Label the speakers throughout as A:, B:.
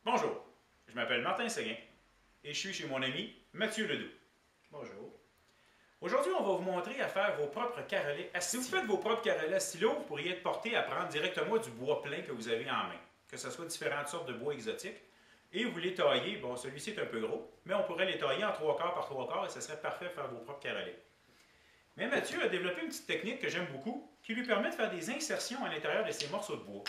A: Bonjour, je m'appelle Martin Séguin et je suis chez mon ami Mathieu Ledoux.
B: Bonjour.
A: Aujourd'hui, on va vous montrer à faire vos propres carrelets à stylo. Si vous faites vos propres carrelets à stylo, vous pourriez être porté à prendre directement du bois plein que vous avez en main, que ce soit différentes sortes de bois exotiques, et vous les taillez. Bon, celui-ci est un peu gros, mais on pourrait les tailler en 3/4 par 3/4 et ce serait parfait pour faire vos propres carrelets. Mais Mathieu a développé une petite technique que j'aime beaucoup, qui lui permet de faire des insertions à l'intérieur de ces morceaux de bois.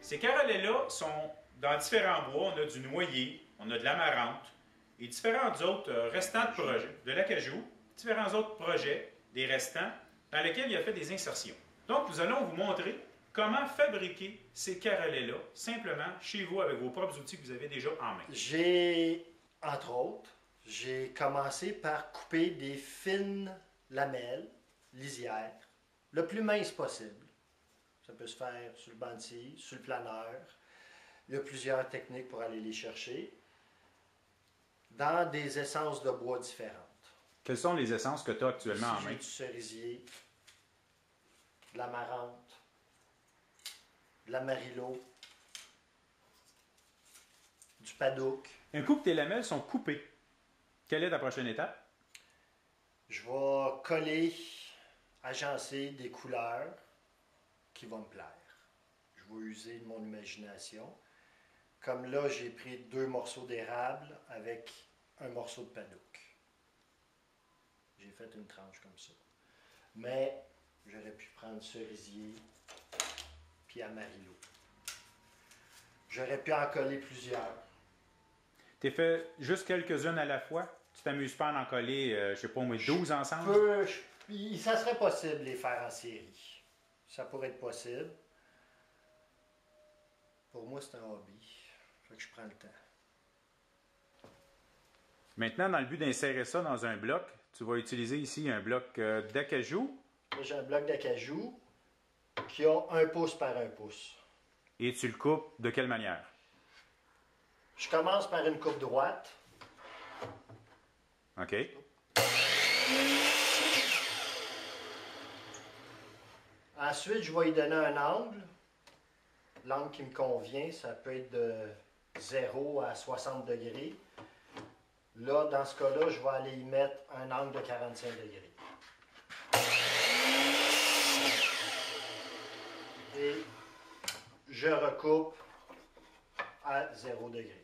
A: Ces carrelets-là sont dans différents bois. On a du noyer, on a de l'amarante et différents autres restants de projets, de l'acajou, différents autres projets, des restants, dans lesquels il a fait des insertions. Donc, nous allons vous montrer comment fabriquer ces carrelets-là, simplement chez vous, avec vos propres outils que vous avez déjà en main.
B: Entre autres, j'ai commencé par couper des fines lamelles lisières, le plus mince possible. Ça peut se faire sur le banc de scie, sur le planeur. Il y a plusieurs techniques pour aller les chercher, dans des essences de bois différentes.
A: Quelles sont les essences que tu as actuellement en main?
B: J'ai du cerisier, de l'amarante, de l'amarillo, du paddock.
A: Un coup que tes lamelles sont coupées, quelle est ta prochaine étape?
B: Je vais coller, agencer des couleurs qui vont me plaire. Je vais user de mon imagination. Comme là, j'ai pris 2 morceaux d'érable avec un morceau de paddock. J'ai fait une tranche comme ça. Mais j'aurais pu prendre cerisier puis amarillo. J'aurais pu en coller plusieurs.
A: Tu fait juste quelques-unes à la fois? Tu t'amuses pas à en coller, je ne sais pas, au moins 12 ensemble?
B: Ça serait possible de les faire en série. Ça pourrait être possible. Pour moi, c'est un hobby. Fait que je prends le temps.
A: Maintenant, dans le but d'insérer ça dans un bloc, tu vas utiliser ici un bloc d'acajou.
B: Là, j'ai un bloc d'acajou qui a 1 pouce par 1 pouce.
A: Et tu le coupes de quelle manière?
B: Je commence par une coupe droite.
A: OK.
B: Ensuite, je vais y donner un angle. L'angle qui me convient, ça peut être de 0 à 60 degrés. Là, dans ce cas-là, je vais aller y mettre un angle de 45 degrés. Et je recoupe à 0 degré.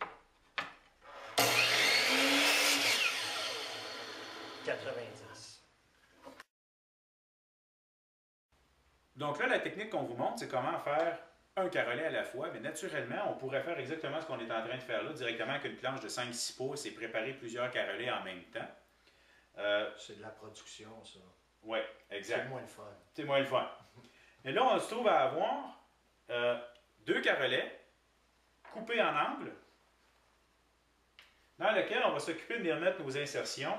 B: 90.
A: Donc là, la technique qu'on vous montre, c'est comment faire un carrelet à la fois. Mais naturellement, on pourrait faire exactement ce qu'on est en train de faire là, directement avec une planche de 5-6 pouces et préparer plusieurs carrelets en même temps.
B: C'est de la production, ça.
A: Oui, exact.
B: C'est moins le fun.
A: C'est moins le fun. Et là, on se trouve à avoir 2 carrelets coupés en angle, dans lesquels on va s'occuper de venir mettre nos insertions.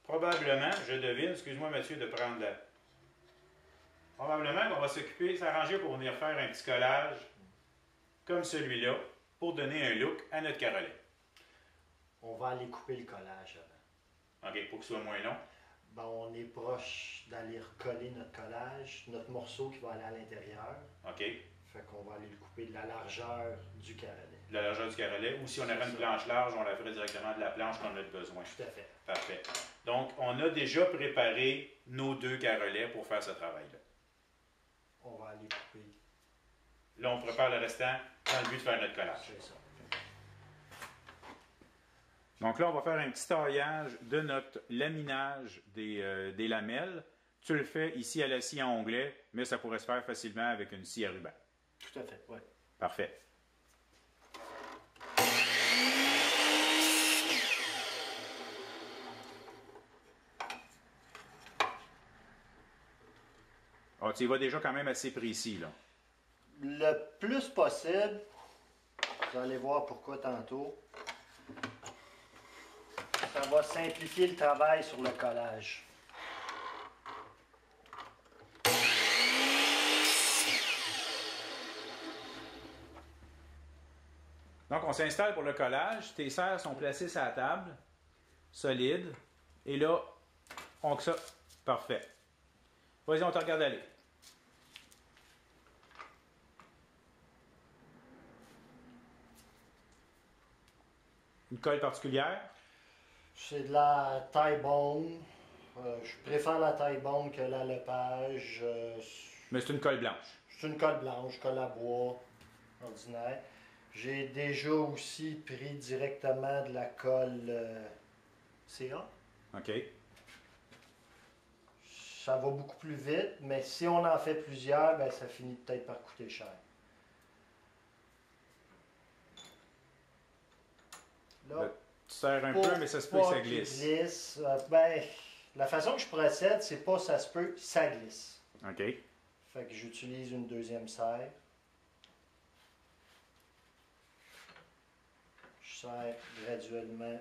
A: Probablement, je devine, excuse-moi Mathieu de prendre la... Probablement qu'on va s'occuper, s'arranger pour venir faire un petit collage comme celui-là pour donner un look à notre carrelet.
B: On va aller couper le collage avant.
A: OK, pour qu'il soit moins long.
B: Bon, on est proche d'aller recoller notre collage, notre morceau qui va aller à l'intérieur.
A: OK.
B: Fait qu'on va aller le couper de la largeur du carrelet.
A: De la largeur du carrelet. Ou si on avait une planche large, on la ferait directement de la planche qu'on a besoin.
B: Tout à fait.
A: Parfait. Donc, on a déjà préparé nos 2 carrelets pour faire ce travail-là.
B: On va aller couper.
A: Là, on prépare le restant dans le but de faire notre collage.
B: C'est ça.
A: Donc là, on va faire un petit taillage de notre laminage des lamelles. Tu le fais ici à la scie en onglet, mais ça pourrait se faire facilement avec une scie à ruban.
B: Tout à fait, oui.
A: Parfait. Ah, tu y vas déjà quand même assez précis, là.
B: Le plus possible, vous allez voir pourquoi tantôt, ça va simplifier le travail sur le collage.
A: Donc, on s'installe pour le collage. Tes serres sont placées sur la table, solides. Et là, On que ça. Parfait. Vas-y, on te regarde aller. Une colle particulière?
B: C'est de la taille bone. Je préfère la taille bone que la lepage.
A: Mais c'est une colle blanche.
B: C'est une colle blanche, colle à bois ordinaire. J'ai déjà aussi pris directement de la colle CA.
A: OK.
B: Ça va beaucoup plus vite, mais si on en fait plusieurs, ben, ça finit peut-être par coûter cher. Là,
A: Tu serres un
B: pour
A: peu, mais ça se peut que ça
B: pas qu'il
A: glisse.
B: glisse, ben, la façon que je procède, c'est pas ça se peut, ça glisse.
A: OK.
B: Fait que j'utilise une deuxième serre. Je serre graduellement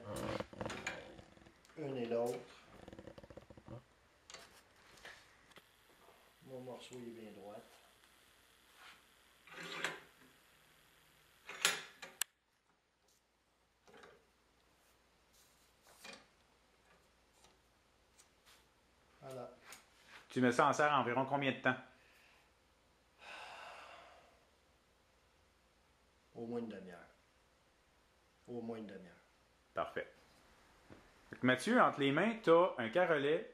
B: une et l'autre. Mon morceau est bien droit. Voilà.
A: Tu mets ça en serre environ combien de temps?
B: Au moins une demi-heure. Au moins une demi-heure.
A: Parfait. Fait que Mathieu, entre les mains, tu as un carolet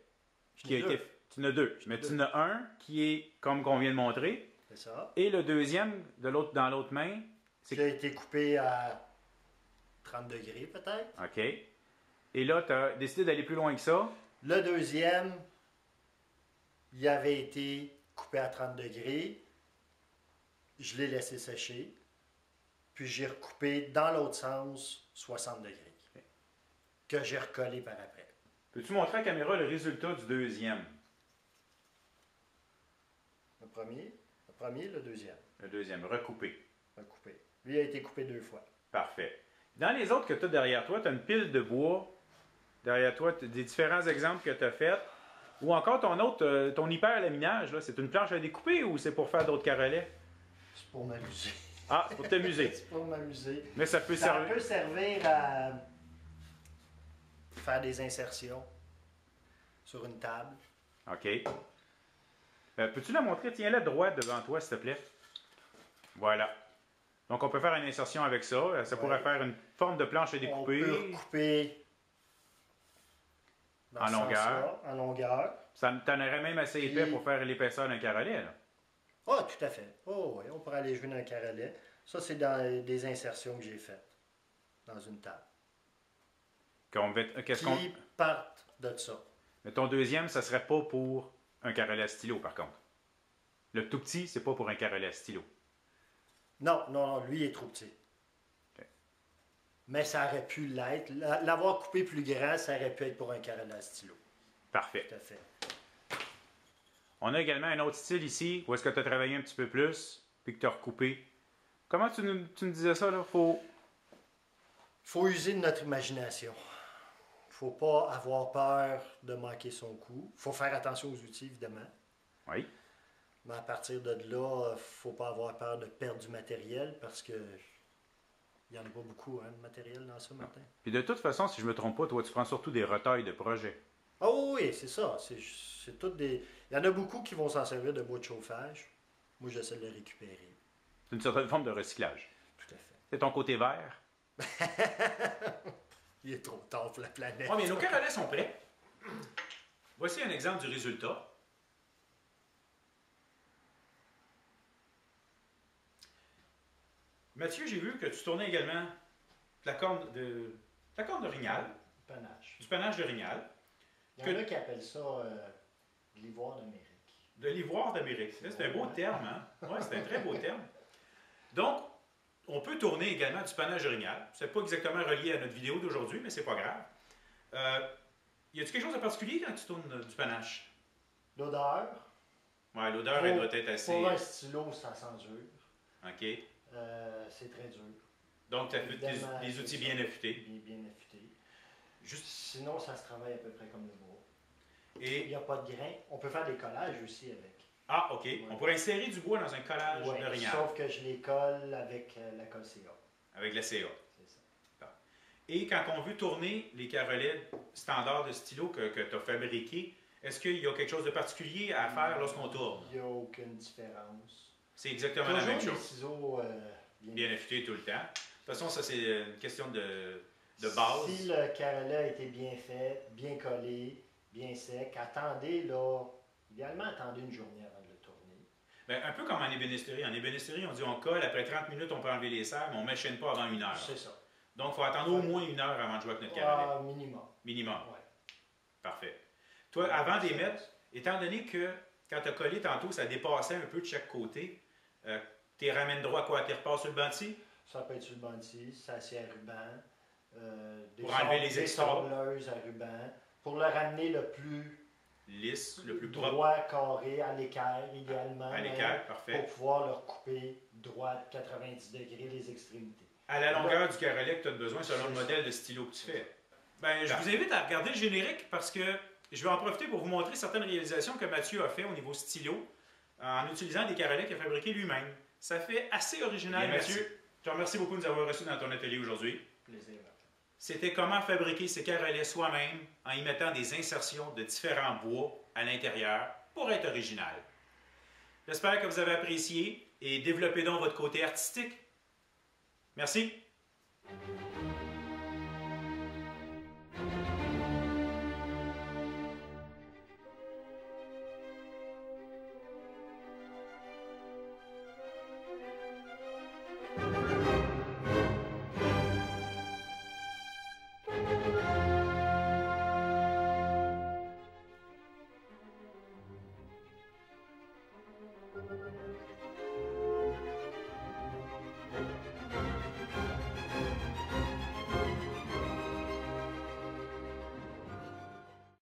A: qui a été. Tu en as deux. Mais tu en as un qui est comme qu'on vient de montrer.
B: C'est ça.
A: Et le deuxième, dans l'autre main,
B: Qui a été coupé à 30 degrés peut-être.
A: OK. Et là, tu as décidé d'aller plus loin que ça.
B: Le deuxième, il avait été coupé à 30 degrés. Je l'ai laissé sécher. Puis j'ai recoupé dans l'autre sens 60 degrés.
A: OK.
B: Que j'ai recollé par après.
A: Peux-tu montrer à la caméra le résultat du deuxième?
B: Le premier, le deuxième.
A: Le deuxième, recoupé.
B: Recoupé. Lui a été coupé 2 fois.
A: Parfait. Dans les autres que tu as derrière toi, tu as une pile de bois. Derrière toi, tu as des différents exemples que tu as faits. Ou encore ton hyper-laminage, là, c'est une planche à découper ou c'est pour faire d'autres carrelets?
B: C'est pour m'amuser.
A: Ah, c'est pour t'amuser.
B: C'est pour m'amuser.
A: Mais ça peut
B: Ça
A: servir.
B: peut servir à faire des insertions sur une table.
A: OK. Peux-tu la montrer? Tiens-la droite devant toi, s'il te plaît. Voilà. Donc, on peut faire une insertion avec ça. Ça pourrait faire une forme de planche à découper.
B: On peut recouper dans
A: En
B: ce
A: longueur.
B: sens-là, en longueur.
A: Ça t'en aurait même assez épais
B: Puis-
A: pour faire l'épaisseur d'un carolet, là.
B: Ah, tout à fait. Oh, oui, on pourrait aller jouer dans un carolet. Ça, c'est dans des insertions que j'ai faites dans une table.
A: Qu'est-ce qu'on...
B: Qui partent de ça.
A: Mais ton deuxième, ça serait pas pour un carolet à stylo, par contre. Le tout petit, c'est pas pour un carolet à stylo.
B: Non, non, non, lui il est trop petit.
A: Ok.
B: Mais ça aurait pu l'être. L'avoir coupé plus grand, ça aurait pu être pour un carolet à stylo.
A: Parfait.
B: Tout à fait.
A: On a également un autre style ici, où est-ce que tu as travaillé un petit peu plus, puis que tu as recoupé. Comment tu nous disais ça, là?
B: Faut user de notre imagination. Faut pas avoir peur de manquer son coup. Faut faire attention aux outils, évidemment.
A: Oui.
B: Mais à partir de là, faut pas avoir peur de perdre du matériel parce que il n'y en a pas beaucoup de matériel dans ça, Martin.
A: Puis de toute façon, si je me trompe pas, toi, tu prends surtout des retailles de projet.
B: Ah oui, c'est ça. C'est toutes des. Il y en a beaucoup qui vont s'en servir de bois de chauffage. Moi, j'essaie de les récupérer.
A: C'est une certaine forme de recyclage.
B: Tout à fait.
A: C'est ton côté vert.
B: Il est trop tard pour la planète.
A: Oh, mais nos carolets sont prêts. Voici un exemple du résultat. Mathieu, j'ai vu que tu tournais également la corne d'orignal,
B: Panache.
A: du panache d'orignal,
B: Il y en a qui appellent ça de l'ivoire d'Amérique.
A: de l'ivoire d'Amérique. C'est un beau terme, hein? Oui, c'est un très beau terme. Donc, on peut tourner également du panache d'orignal. C'est pas exactement relié à notre vidéo d'aujourd'hui, mais c'est pas grave. Y a-t-il quelque chose de particulier quand tu tournes du panache?
B: L'odeur.
A: Ouais, l'odeur, elle doit être assez.
B: Pour un stylo, ça sent dur.
A: OK.
B: C'est très dur.
A: Donc, tu as
B: Évidemment,
A: des
B: c'est
A: outils
B: ça.
A: bien affûtés.
B: Bien affûté.
A: Juste.
B: Sinon, ça se travaille à peu près comme le bois. Il
A: Et.
B: n'y a pas de grain. On peut faire des collages aussi avec.
A: Ah, OK. On pourrait insérer du bois dans un collage
B: Ouais,
A: d'orignal
B: sauf que je les colle avec la colle CA.
A: avec la CA.
B: C'est ça.
A: Et quand on veut tourner les carrelets standards de stylo que tu as fabriqués, est-ce qu'il y a quelque chose de particulier à faire lorsqu'on tourne?
B: Il n'y a aucune différence.
A: C'est exactement la
B: Toujours
A: même
B: des
A: chose.
B: ciseaux
A: Bien affûtés tout le temps. De toute façon, ça, c'est une question de base.
B: Si le carrelet a été bien fait, bien collé, bien sec, attendez là, idéalement attendez une journée avant de le tourner.
A: Ben, un peu comme en ébénisterie. En ébénisterie, on dit on colle, après 30 minutes, on peut enlever les serres, mais on ne machine pas avant 1 heure.
B: C'est ça.
A: Donc, il faut attendre au moins 1 heure avant de jouer avec notre carrelet.
B: Ah, minimum.
A: Minimum.
B: Ouais.
A: Parfait. Toi, avant de les mettre, étant donné que quand tu as collé tantôt, ça dépassait un peu de chaque côté, tu les ramènes droit quoi? Tu les repasses sur le banti?
B: Ça peut être sur le banti, ça c'est à ruban.
A: Pour enlever les
B: des
A: extras.
B: sableuses à ruban. Pour le ramener le plus
A: Lisse, le plus propre.
B: droit, carré, à l'équerre, idéalement.
A: À l'équerre, parfait.
B: Pour pouvoir leur couper droit de 90 degrés les extrémités.
A: À la longueur du carrelet que tu as besoin selon le modèle de stylo que tu fais. Ben, je vous invite à regarder le générique parce que je vais en profiter pour vous montrer certaines réalisations que Mathieu a fait au niveau stylo en utilisant des carrelets qu'il a fabriqués lui-même. Ça fait assez original, Bien,
B: Merci.
A: Mathieu. Je te remercie beaucoup de nous avoir reçus dans ton atelier aujourd'hui.
B: Plaisir.
A: C'était comment fabriquer ces carrelets soi-même en y mettant des insertions de différents bois à l'intérieur pour être original. J'espère que vous avez apprécié et développez donc votre côté artistique. Merci.